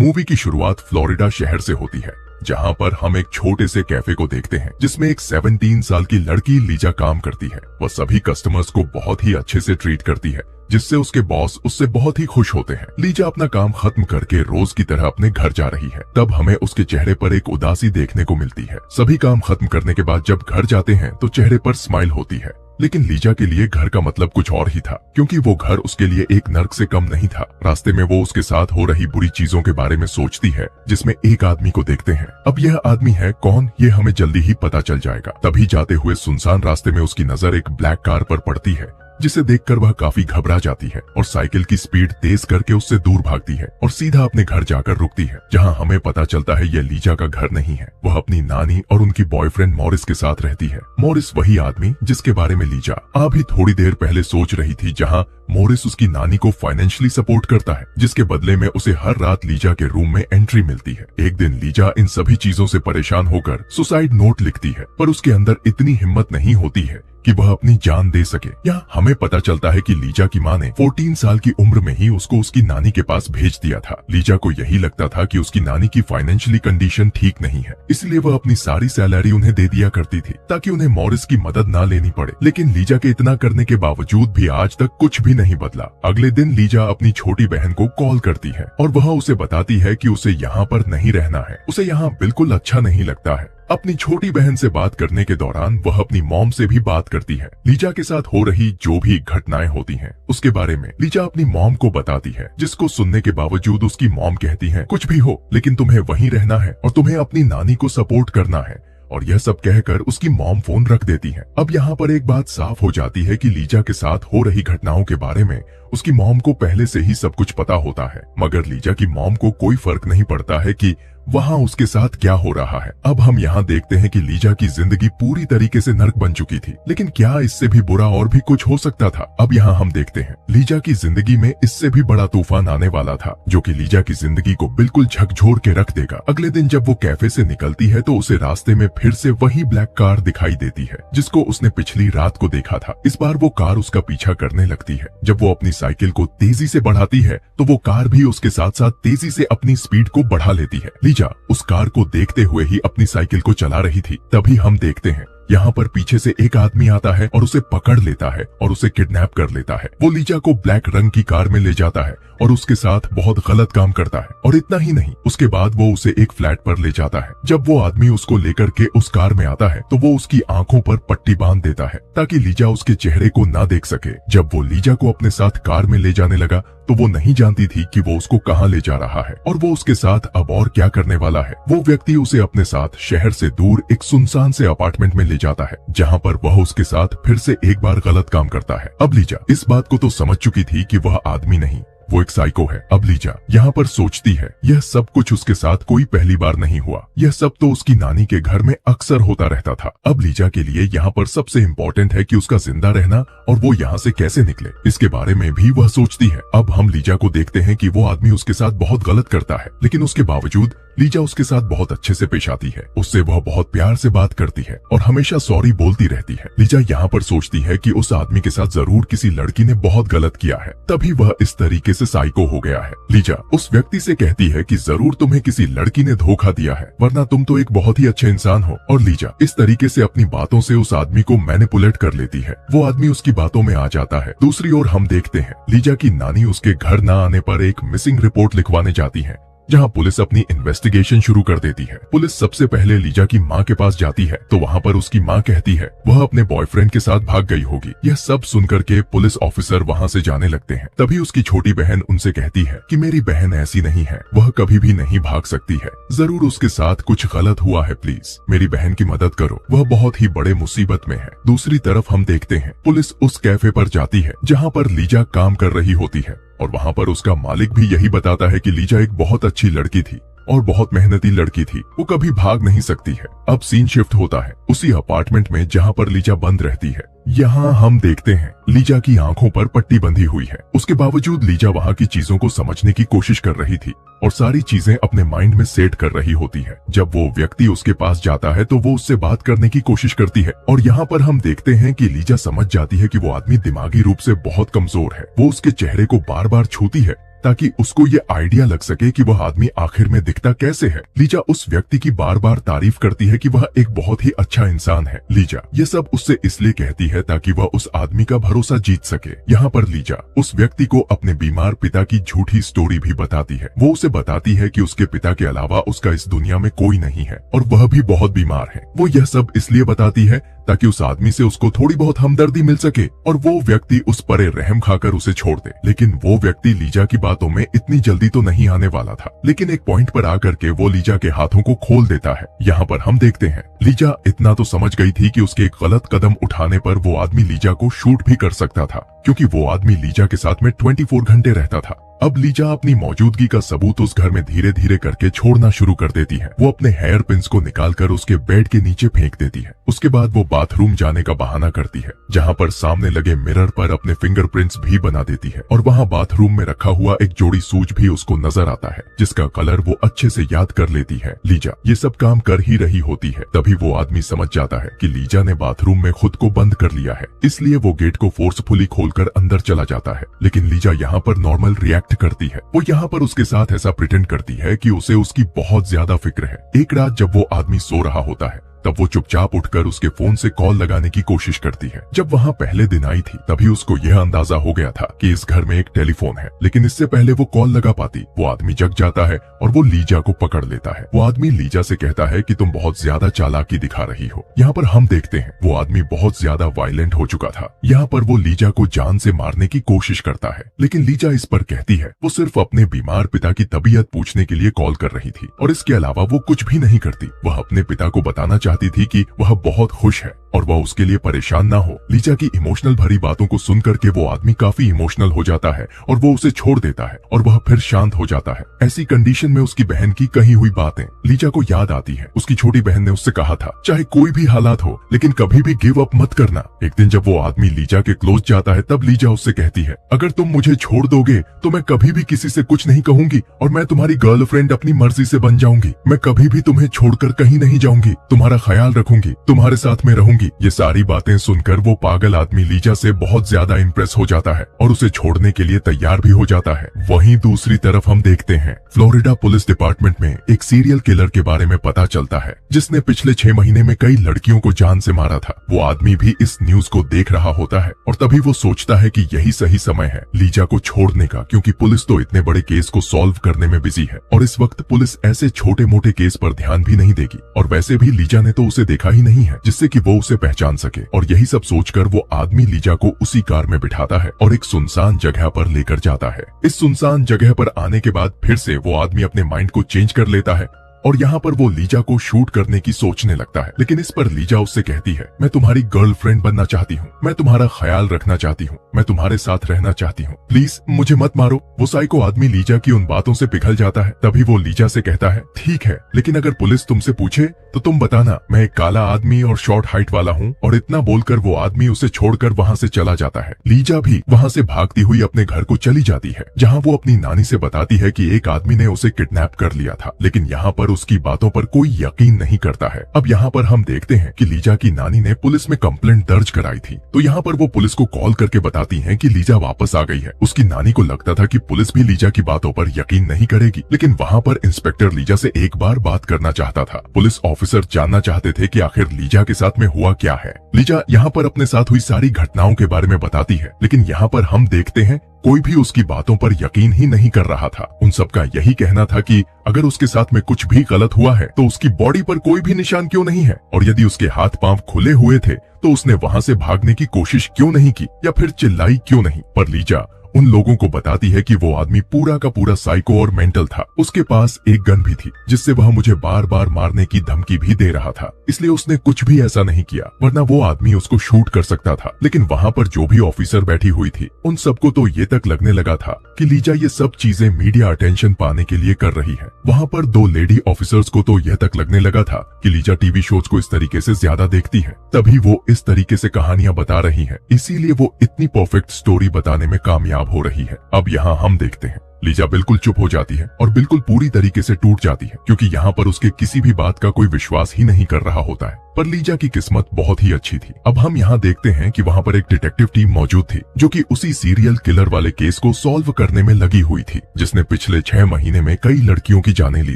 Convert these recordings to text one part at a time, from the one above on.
Movie की शुरुआत Florida शहर से होती है, जहां पर हम एक छोटे से कैफे को देखते हैं जिसमें एक 17 साल की लड़की लीजा काम करती है। वह सभी कस्टमर्स को बहुत ही अच्छे से ट्रीट करती है, जिससे उसके बॉस उससे बहुत ही खुश होते हैं। लीजा अपना काम खत्म करके रोज की तरह अपने घर जा रही है। तब हमें उसके चेहरे पर एक उदासी देखने को मिलती है। सभी काम खत्म करने के बाद जब घर जाते हैं तो चेहरे पर स्माइल होती है, लेकिन लीजा के लिए घर का मतलब कुछ और ही था, क्योंकि वो घर उसके लिए एक नर्क से कम नहीं था। रास्ते में वो उसके साथ हो रही बुरी चीजों के बारे में सोचती है, जिसमें एक आदमी को देखते हैं। अब यह आदमी है कौन, ये हमें जल्दी ही पता चल जाएगा। तभी जाते हुए सुनसान रास्ते में उसकी नजर एक ब्लैक कार पर पड़ती है, जिसे देखकर वह काफी घबरा जाती है और साइकिल की स्पीड तेज करके उससे दूर भागती है और सीधा अपने घर जाकर रुकती है, जहां हमें पता चलता है यह लीजा का घर नहीं है। वह अपनी नानी और उनकी बॉयफ्रेंड मॉरिस के साथ रहती है। मॉरिस वही आदमी जिसके बारे में लीजा अभी थोड़ी देर पहले सोच रही थी, जहां मॉरिस उसकी नानी को फाइनेंशियली सपोर्ट करता है, जिसके बदले में उसे हर रात लीजा के रूम में एंट्री मिलती है। एक दिन लीजा इन सभी चीजों से परेशान होकर सुसाइड नोट लिखती है, पर उसके अंदर इतनी हिम्मत नहीं होती है कि वह अपनी जान दे सके। यहाँ हमें पता चलता है कि लीजा की माँ ने 14 साल की उम्र में ही उसको उसकी नानी के पास भेज दिया था। लीजा को यही लगता था कि उसकी नानी की फाइनेंशियली कंडीशन ठीक नहीं है, इसलिए वह अपनी सारी सैलरी उन्हें दे दिया करती थी ताकि उन्हें मॉरिस की मदद ना लेनी पड़े। लेकिन लीजा के इतना करने के बावजूद भी आज तक कुछ भी नहीं बदला। अगले दिन लीजा अपनी छोटी बहन को कॉल करती है और वह उसे बताती है कि उसे यहाँ पर नहीं रहना है, उसे यहाँ बिल्कुल अच्छा नहीं लगता है। अपनी छोटी बहन से बात करने के दौरान वह अपनी मॉम से भी बात करती है। लीजा के साथ हो रही जो भी घटनाएं होती हैं, उसके बारे में लीजा अपनी मॉम को बताती है, जिसको सुनने के बावजूद उसकी मॉम कहती है, कुछ भी हो लेकिन तुम्हें वहीं रहना है और तुम्हें अपनी नानी को सपोर्ट करना है। और यह सब कहकर उसकी मॉम फोन रख देती है। अब यहाँ पर एक बात साफ हो जाती है कि लीजा के साथ हो रही घटनाओं के बारे में उसकी मॉम को पहले से ही सब कुछ पता होता है, मगर लीजा की मॉम को कोई फर्क नहीं पड़ता है कि वहाँ उसके साथ क्या हो रहा है। अब हम यहाँ देखते हैं कि लीजा की जिंदगी पूरी तरीके से नर्क बन चुकी थी, लेकिन क्या इससे भी बुरा और भी कुछ हो सकता था। अब यहाँ हम देखते हैं लीजा की जिंदगी में इससे भी बड़ा तूफान आने वाला था, जो कि लीजा की जिंदगी को बिल्कुल झकझोर के रख देगा। अगले दिन जब वो कैफे से निकलती है तो उसे रास्ते में फिर से वही ब्लैक कार दिखाई देती है, जिसको उसने पिछली रात को देखा था। इस बार वो कार उसका पीछा करने लगती है। जब वो अपनी साइकिल को तेजी से बढ़ाती है तो वो कार भी उसके साथ साथ तेजी से अपनी स्पीड को बढ़ा लेती है। लीजा उस कार को देखते हुए ही अपनी साइकिल को चला रही थी। तभी हम देखते हैं यहाँ पर पीछे से एक आदमी आता है और उसे पकड़ लेता है और उसे किडनैप कर लेता है। वो लीजा को ब्लैक रंग की कार में ले जाता है और उसके साथ बहुत गलत काम करता है। और इतना ही नहीं, उसके बाद वो उसे एक फ्लैट पर ले जाता है। जब वो आदमी उसको लेकर के उस कार में आता है तो वो उसकी आंखों पर पट्टी बांध देता है ताकि लीजा उसके चेहरे को ना देख सके। जब वो लीजा को अपने साथ कार में ले जाने लगा तो वो नहीं जानती थी कि वो उसको कहाँ ले जा रहा है और वो उसके साथ अब और क्या करने वाला है। वो व्यक्ति उसे अपने साथ शहर से दूर एक सुनसान से अपार्टमेंट में ले जाता है, जहाँ पर वह उसके साथ फिर से एक बार गलत काम करता है। अब लीजा इस बात को तो समझ चुकी थी कि वह आदमी नहीं, वो एक साइको है। अब लीजा यहाँ पर सोचती है यह सब कुछ उसके साथ कोई पहली बार नहीं हुआ, यह सब तो उसकी नानी के घर में अक्सर होता रहता था। अब लीजा के लिए यहाँ पर सबसे इम्पोर्टेंट है कि उसका जिंदा रहना और वो यहाँ से कैसे निकले, इसके बारे में भी वह सोचती है। अब हम लीजा को देखते हैं कि वो आदमी उसके साथ बहुत गलत करता है, लेकिन उसके बावजूद लीजा उसके साथ बहुत अच्छे से पेश आती है। उससे वह बहुत प्यार से बात करती है और हमेशा सॉरी बोलती रहती है। लीजा यहाँ पर सोचती है कि उस आदमी के साथ जरूर किसी लड़की ने बहुत गलत किया है, तभी वह इस तरीके से साइको हो गया है। लीजा उस व्यक्ति से कहती है कि जरूर तुम्हें किसी लड़की ने धोखा दिया है, वरना तुम तो एक बहुत ही अच्छे इंसान हो। और लीजा इस तरीके से अपनी बातों से उस आदमी को मैनिपुलेट कर लेती है। वो आदमी उसकी बातों में आ जाता है। दूसरी ओर हम देखते हैं लीजा की नानी उसके घर न आने पर एक मिसिंग रिपोर्ट लिखवाने जाती है, जहां पुलिस अपनी इन्वेस्टिगेशन शुरू कर देती है। पुलिस सबसे पहले लीजा की मां के पास जाती है तो वहां पर उसकी मां कहती है वह अपने बॉयफ्रेंड के साथ भाग गई होगी। यह सब सुनकर के पुलिस ऑफिसर वहां से जाने लगते हैं। तभी उसकी छोटी बहन उनसे कहती है कि मेरी बहन ऐसी नहीं है, वह कभी भी नहीं भाग सकती है, जरूर उसके साथ कुछ गलत हुआ है, प्लीज मेरी बहन की मदद करो, वह बहुत ही बड़े मुसीबत में है। दूसरी तरफ हम देखते हैं पुलिस उस कैफे पर जाती है जहाँ पर लीजा काम कर रही होती है और वहाँ पर उसका मालिक भी यही बताता है कि लीजा एक बहुत अच्छी लड़की थी और बहुत मेहनती लड़की थी, वो कभी भाग नहीं सकती है। अब सीन शिफ्ट होता है उसी अपार्टमेंट में जहाँ पर लीजा बंद रहती है। यहाँ हम देखते हैं लीजा की आंखों पर पट्टी बंधी हुई है। उसके बावजूद लीजा वहाँ की चीजों को समझने की कोशिश कर रही थी और सारी चीजें अपने माइंड में सेट कर रही होती है। जब वो व्यक्ति उसके पास जाता है तो वो उससे बात करने की कोशिश करती है और यहाँ पर हम देखते हैं कि लीजा समझ जाती है कि वो आदमी दिमागी रूप से बहुत कमजोर है। वो उसके चेहरे को बार बार छूती है ताकि उसको ये आइडिया लग सके कि वह आदमी आखिर में दिखता कैसे है। लीजा उस व्यक्ति की बार बार तारीफ करती है कि वह एक बहुत ही अच्छा इंसान है। लीजा ये सब उससे इसलिए कहती है ताकि वह उस आदमी का भरोसा जीत सके। यहाँ पर लीजा उस व्यक्ति को अपने बीमार पिता की झूठी स्टोरी भी बताती है। वो उसे बताती है कि उसके पिता के अलावा उसका इस दुनिया में कोई नहीं है और वह भी बहुत बीमार है। वो यह सब इसलिए बताती है ताकि उस आदमी से उसको थोड़ी बहुत हमदर्दी मिल सके और वो व्यक्ति उस पर रहम खाकर उसे छोड़ दे। लेकिन वो व्यक्ति लीजा की बातों में इतनी जल्दी तो नहीं आने वाला था, लेकिन एक पॉइंट पर आकर के वो लीजा के हाथों को खोल देता है। यहाँ पर हम देखते हैं लीजा इतना तो समझ गई थी कि उसके एक गलत कदम उठाने पर वो आदमी लीजा को शूट भी कर सकता था, क्योंकि वो आदमी लीजा के साथ में 24 घंटे रहता था। अब लीजा अपनी मौजूदगी का सबूत उस घर में धीरे धीरे करके छोड़ना शुरू कर देती है। वो अपने हेयर पिन्स को निकालकर उसके बेड के नीचे फेंक देती है। उसके बाद वो बाथरूम जाने का बहाना करती है, जहाँ पर सामने लगे मिरर पर अपने फिंगरप्रिंट्स भी बना देती है और वहाँ बाथरूम में रखा हुआ एक जोड़ी सूज भी उसको नजर आता है, जिसका कलर वो अच्छे से याद कर लेती है। लीजा ये सब काम कर ही रही होती है, तभी वो आदमी समझ जाता है कि लीजा ने बाथरूम में खुद को बंद कर लिया है, इसलिए वो गेट को फोर्सफुली खोलकर अंदर चला जाता है। लेकिन लीजा यहाँ पर नॉर्मल रिएक्ट करती है। वो यहाँ पर उसके साथ ऐसा प्रिटेंड करती है कि उसे उसकी बहुत ज्यादा फिक्र है। एक रात जब वो आदमी सो रहा होता है, तब वो चुपचाप उठकर उसके फोन से कॉल लगाने की कोशिश करती है। जब वहाँ पहले दिन आई थी तभी उसको यह अंदाजा हो गया था कि इस घर में एक टेलीफोन है, लेकिन इससे पहले वो कॉल लगा पाती, वो आदमी जग जाता है और वो लीजा को पकड़ लेता है। वो आदमी लीजा से कहता है कि तुम बहुत ज्यादा चालाकी दिखा रही हो। यहाँ पर हम देखते हैं वो आदमी बहुत ज्यादा वायलेंट हो चुका था। यहाँ पर वो लीजा को जान से मारने की कोशिश करता है, लेकिन लीजा इस पर कहती है वो सिर्फ अपने बीमार पिता की तबीयत पूछने के लिए कॉल कर रही थी और इसके अलावा वो कुछ भी नहीं करती। वह अपने पिता को बताना चाहती थी कि वह बहुत खुश है और वह उसके लिए परेशान ना हो। लीजा की इमोशनल भरी बातों को सुनकर के वो आदमी काफी इमोशनल हो जाता है और वो उसे छोड़ देता है और वह फिर शांत हो जाता है। ऐसी कंडीशन में उसकी बहन की कही हुई बातें लीजा को याद आती है। उसकी छोटी बहन ने उससे कहा था चाहे कोई भी हालात हो लेकिन कभी भी गिव अप मत करना। एक दिन जब वो आदमी लीजा के क्लोज जाता है तब लीजा उससे कहती है अगर तुम मुझे छोड़ दोगे तो मैं कभी भी किसी से कुछ नहीं कहूंगी और मैं तुम्हारी गर्लफ्रेंड अपनी मर्जी से बन जाऊंगी। मैं कभी भी तुम्हें छोड़कर कहीं नहीं जाऊंगी, तुम्हारा ख्याल रखूंगी, तुम्हारे साथ में रहूंगी। ये सारी बातें सुनकर वो पागल आदमी लीजा से बहुत ज्यादा इंप्रेस हो जाता है और उसे छोड़ने के लिए तैयार भी हो जाता है। वहीं दूसरी तरफ हम देखते हैं फ्लोरिडा पुलिस डिपार्टमेंट में एक सीरियल किलर के बारे में पता चलता है, जिसने पिछले 6 महीने में कई लड़कियों को जान से मारा था। वो आदमी भी इस न्यूज को देख रहा होता है और तभी वो सोचता है कि यही सही समय है लीजा को छोड़ने का, क्योंकि पुलिस तो इतने बड़े केस को सॉल्व करने में बिजी है और इस वक्त पुलिस ऐसे छोटे मोटे केस पर ध्यान भी नहीं देगी। और वैसे भी लीजा ने तो उसे देखा ही नहीं है जिससे कि वो उसे पहचान सके। और यही सब सोचकर वो आदमी लीजा को उसी कार में बिठाता है और एक सुनसान जगह पर लेकर जाता है। इस सुनसान जगह पर आने के बाद फिर से वो आदमी अपने माइंड को चेंज कर लेता है और यहाँ पर वो लीजा को शूट करने की सोचने लगता है। लेकिन इस पर लीजा उससे कहती है मैं तुम्हारी गर्लफ्रेंड बनना चाहती हूँ, मैं तुम्हारा ख्याल रखना चाहती हूँ, मैं तुम्हारे साथ रहना चाहती हूँ, प्लीज मुझे मत मारो। वो साइको आदमी लीजा की उन बातों से पिघल जाता है। तभी वो लीजा से कहता है ठीक है, लेकिन अगर पुलिस तुमसे पूछे तो तुम बताना मैं एक काला आदमी और शॉर्ट हाइट वाला हूँ। और इतना बोलकर वो आदमी उसे छोड़कर वहाँ से चला जाता है। लीजा भी वहाँ से भागती हुई अपने घर को चली जाती है, जहाँ वो अपनी नानी से बताती है कि एक आदमी ने उसे किडनैप कर लिया था, लेकिन यहाँ पर उसकी बातों पर कोई यकीन नहीं करता है। अब यहाँ पर हम देखते हैं कि लीजा की नानी ने पुलिस में कंप्लेंट दर्ज कराई थी, तो यहाँ पर वो पुलिस को कॉल करके बताती हैं कि लीजा वापस आ गई है। उसकी नानी को लगता था कि पुलिस भी लीजा की बातों पर यकीन नहीं करेगी, लेकिन वहाँ पर इंस्पेक्टर लीजा से एक बार बात करना चाहता था। पुलिस ऑफिसर जानना चाहते थे कि आखिर लीजा के साथ में हुआ क्या है। लीजा यहाँ पर अपने साथ हुई सारी घटनाओं के बारे में बताती है, लेकिन यहाँ पर हम देखते हैं कोई भी उसकी बातों पर यकीन ही नहीं कर रहा था। उन सबका यही कहना था कि अगर उसके साथ में कुछ भी गलत हुआ है तो उसकी बॉडी पर कोई भी निशान क्यों नहीं है, और यदि उसके हाथ पांव खुले हुए थे तो उसने वहां से भागने की कोशिश क्यों नहीं की या फिर चिल्लाई क्यों नहीं। पर लीजा उन लोगों को बताती है कि वो आदमी पूरा का पूरा साइको और मेंटल था। उसके पास एक गन भी थी जिससे वह मुझे बार बार मारने की धमकी भी दे रहा था, इसलिए उसने कुछ भी ऐसा नहीं किया, वरना वो आदमी उसको शूट कर सकता था। लेकिन वहाँ पर जो भी ऑफिसर बैठी हुई थी उन सबको तो ये तक लगने लगा था कि लीजा ये सब चीजें मीडिया अटेंशन पाने के लिए कर रही है। वहाँ पर 2 लेडी ऑफिसर्स को तो यह तक लगने लगा था कि लीजा टीवी शोज को इस तरीके से ज्यादा देखती है, तभी वो इस तरीके से कहानियां बता रही है, इसीलिए वो इतनी परफेक्ट स्टोरी बताने में कामयाब हो रही है। अब यहाँ हम देखते हैं लीजा बिल्कुल चुप हो जाती है और बिल्कुल पूरी तरीके से टूट जाती है, क्योंकि यहाँ पर उसके किसी भी बात का कोई विश्वास ही नहीं कर रहा होता है। पर लीजा की किस्मत बहुत ही अच्छी थी। अब हम यहाँ देखते हैं कि वहाँ पर एक डिटेक्टिव टीम मौजूद थी जो कि उसी सीरियल किलर वाले केस को सॉल्व करने में लगी हुई थी, जिसने पिछले 6 महीने में कई लड़कियों की जानें ली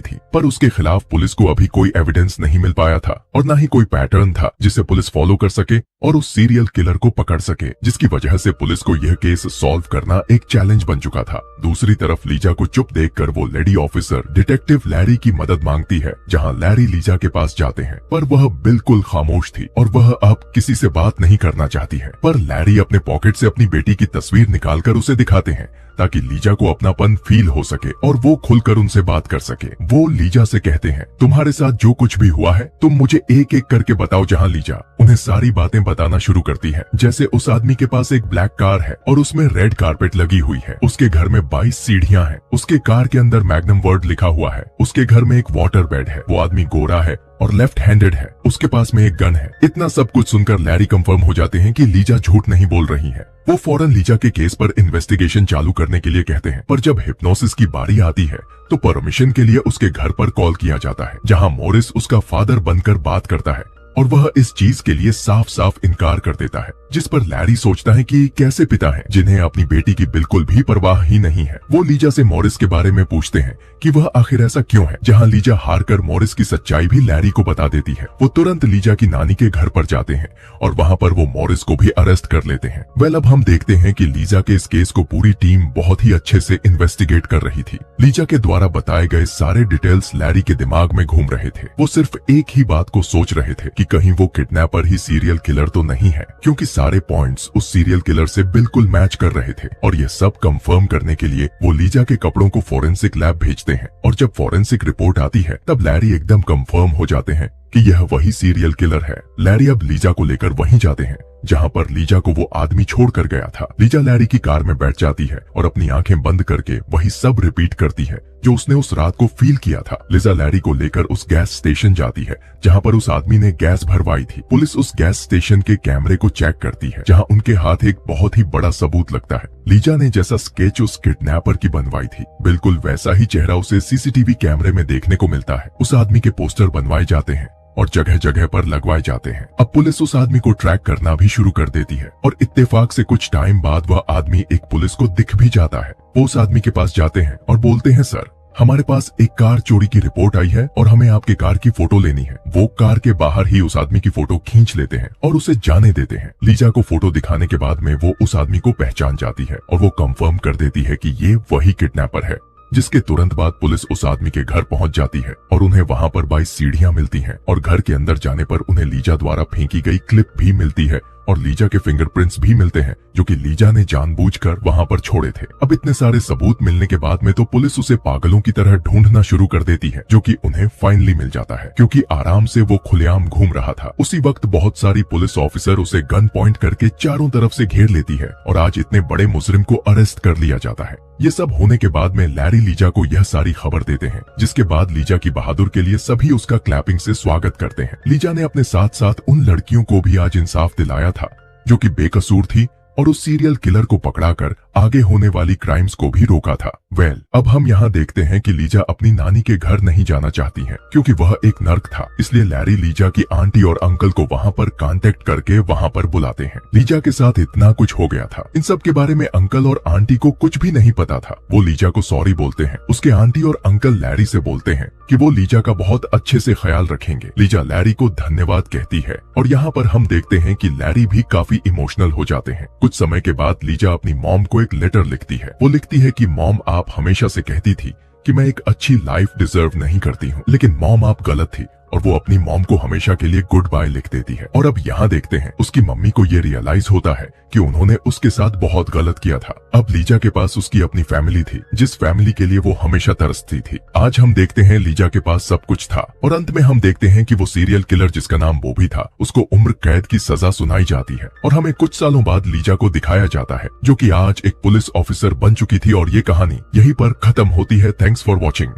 थी। पर उसके खिलाफ पुलिस को अभी कोई एविडेंस नहीं मिल पाया था और न ही कोई पैटर्न था जिसे पुलिस फॉलो कर सके और उस सीरियल किलर को पकड़ सके, जिसकी वजह से पुलिस को यह केस सॉल्व करना एक चैलेंज बन चुका था। दूसरी तरफ लीजा को चुप देखकर वो लेडी ऑफिसर डिटेक्टिव लैरी की मदद मांगती है, जहाँ लैरी लीजा के पास जाते हैं, पर वह बिल्कुल खामोश थी और वह अब किसी से बात नहीं करना चाहती है। पर लैरी अपने पॉकेट से अपनी बेटी की तस्वीर निकालकर उसे दिखाते हैं ताकि लीजा को अपनापन फील हो सके और वो खुलकर उनसे बात कर सके। वो लीजा से कहते हैं, तुम्हारे साथ जो कुछ भी हुआ है तुम मुझे एक एक करके बताओ। जहाँ लीजा उन्हें सारी बातें बताना शुरू करती है, जैसे उस आदमी के पास एक ब्लैक कार है और उसमें रेड कारपेट लगी हुई है, उसके घर में 22 सीढ़ियां हैं, उसके कार के अंदर मैग्नम वर्ड लिखा हुआ है, उसके घर में एक वाटर बेड है, वो आदमी गोरा है और लेफ्ट हैंडेड है, उसके पास में एक गन है। इतना सब कुछ सुनकर लैरी कंफर्म हो जाते हैं कि लीजा झूठ नहीं बोल रही है। वो फौरन लीजा के केस पर इन्वेस्टिगेशन चालू करने के लिए कहते हैं, पर जब हिप्नोसिस की बारी आती है तो परमिशन के लिए उसके घर पर कॉल किया जाता है, जहां मॉरिस उसका फादर बनकर बात करता है और वह इस चीज के लिए साफ साफ इनकार कर देता है, जिस पर लैरी सोचता है कि कैसे पिता है जिन्हें अपनी बेटी की बिल्कुल भी परवाह ही नहीं है। वो लीजा से मॉरिस के बारे में पूछते हैं कि वह आखिर ऐसा क्यों है, जहां लीजा हारकर मॉरिस की सच्चाई भी लैरी को बता देती है। वो तुरंत लीजा की नानी के घर पर जाते हैं और वहां पर वो मॉरिस को भी अरेस्ट कर लेते हैं। वेल, अब हम देखते हैं कि लीजा के इस केस को पूरी टीम बहुत ही अच्छे से इन्वेस्टिगेट कर रही थी। लीजा के द्वारा बताए गए सारे डिटेल्स लैरी के दिमाग में घूम रहे थे। वो सिर्फ एक ही बात को सोच रहे थे कि कहीं वो किडनैपर ही सीरियल किलर तो नहीं है, क्योंकि सारे पॉइंट्स उस सीरियल किलर से बिल्कुल मैच कर रहे थे। और ये सब कंफर्म करने के लिए वो लीजा के कपड़ों को फोरेंसिक लैब भेजते हैं और जब फोरेंसिक रिपोर्ट आती है तब लैरी एकदम कंफर्म हो जाते हैं कि यह वही सीरियल किलर है। लैरी अब लीजा को लेकर वहीं जाते हैं जहां पर लीजा को वो आदमी छोड़कर गया था। लीजा लैरी की कार में बैठ जाती है और अपनी आंखें बंद करके वही सब रिपीट करती है जो उसने उस रात को फील किया था। लीजा लैरी को लेकर उस गैस स्टेशन जाती है जहां पर उस आदमी ने गैस भरवाई थी। पुलिस उस गैस स्टेशन के कैमरे को चेक करती है जहां उनके हाथ एक बहुत ही बड़ा सबूत लगता है। लीजा ने जैसा स्केच उस किडनैपर की बनवाई थी, बिल्कुल वैसा ही चेहरा उसे सीसीटीवी कैमरे में देखने को मिलता है। उस आदमी के पोस्टर बनवाए जाते हैं और जगह जगह पर लगवाए जाते हैं। अब पुलिस उस आदमी को ट्रैक करना भी शुरू कर देती है और इत्तेफाक से कुछ टाइम बाद वह आदमी एक पुलिस को दिख भी जाता है। वो उस आदमी के पास जाते हैं और बोलते हैं, सर हमारे पास एक कार चोरी की रिपोर्ट आई है और हमें आपके कार की फोटो लेनी है। वो कार के बाहर ही उस आदमी की फोटो खींच लेते हैं और उसे जाने देते हैं। लीजा को फोटो दिखाने के बाद में वो उस आदमी को पहचान जाती है और वो कंफर्म कर देती है कि ये वही किडनैपर है। जिसके तुरंत बाद पुलिस उस आदमी के घर पहुंच जाती है और उन्हें वहां पर 22 सीढ़ियां मिलती हैं और घर के अंदर जाने पर उन्हें लीजा द्वारा फेंकी गई क्लिप भी मिलती है और लीजा के फिंगरप्रिंट्स भी मिलते हैं जो कि लीजा ने जानबूझकर वहां पर छोड़े थे। अब इतने सारे सबूत मिलने के बाद में तो पुलिस उसे पागलों की तरह ढूंढना शुरू कर देती है, जो कि उन्हें फाइनली मिल जाता है क्योंकि आराम से वो खुलेआम घूम रहा था। उसी वक्त बहुत सारी पुलिस ऑफिसर उसे गन पॉइंट करके चारों तरफ से घेर लेती है और आज इतने बड़े मुजरिम को अरेस्ट कर लिया जाता है। ये सब होने के बाद में लैरी लीजा को यह सारी खबर देते हैं, जिसके बाद लीजा की बहादुर के लिए सभी उसका क्लैपिंग से स्वागत करते हैं। लीजा ने अपने साथ साथ उन लड़कियों को भी आज इंसाफ दिलाया था जो कि बेकसूर थी और उस सीरियल किलर को पकड़ाकर आगे होने वाली क्राइम्स को भी रोका था। वेल, अब हम यहाँ देखते हैं कि लीजा अपनी नानी के घर नहीं जाना चाहती हैं क्योंकि वह एक नर्क था। इसलिए लैरी लीजा की आंटी और अंकल को वहाँ पर कांटेक्ट करके वहाँ पर बुलाते हैं। लीजा के साथ इतना कुछ हो गया था, इन सब के बारे में अंकल और आंटी को कुछ भी नहीं पता था। वो लीजा को सॉरी बोलते हैं। उसके आंटी और अंकल लैरी से बोलते हैं कि वो लीजा का बहुत अच्छे से ख्याल रखेंगे। लीजा लैरी को धन्यवाद कहती है और यहाँ पर हम देखते हैं कि लैरी भी काफी इमोशनल हो जाते हैं। कुछ समय के बाद लीजा अपनी मॉम को एक लेटर लिखती है। वो लिखती है कि मॉम, आप हमेशा से कहती थी कि मैं एक अच्छी लाइफ डिजर्व नहीं करती हूँ, लेकिन मॉम आप गलत थी। और वो अपनी मॉम को हमेशा के लिए गुड बाय लिख देती है। और अब यहाँ देखते हैं उसकी मम्मी को ये रियलाइज होता है कि उन्होंने उसके साथ बहुत गलत किया था। अब लीजा के पास उसकी अपनी फैमिली थी, जिस फैमिली के लिए वो हमेशा तरसती थी। आज हम देखते हैं लीजा के पास सब कुछ था और अंत में हम देखते हैं कि वो सीरियल किलर जिसका नाम बॉबी था, उसको उम्र कैद की सजा सुनाई जाती है और हमें कुछ सालों बाद लीजा को दिखाया जाता है, जो कि आज एक पुलिस ऑफिसर बन चुकी थी। और ये कहानी यहीं पर खत्म होती है। Thanks for watching.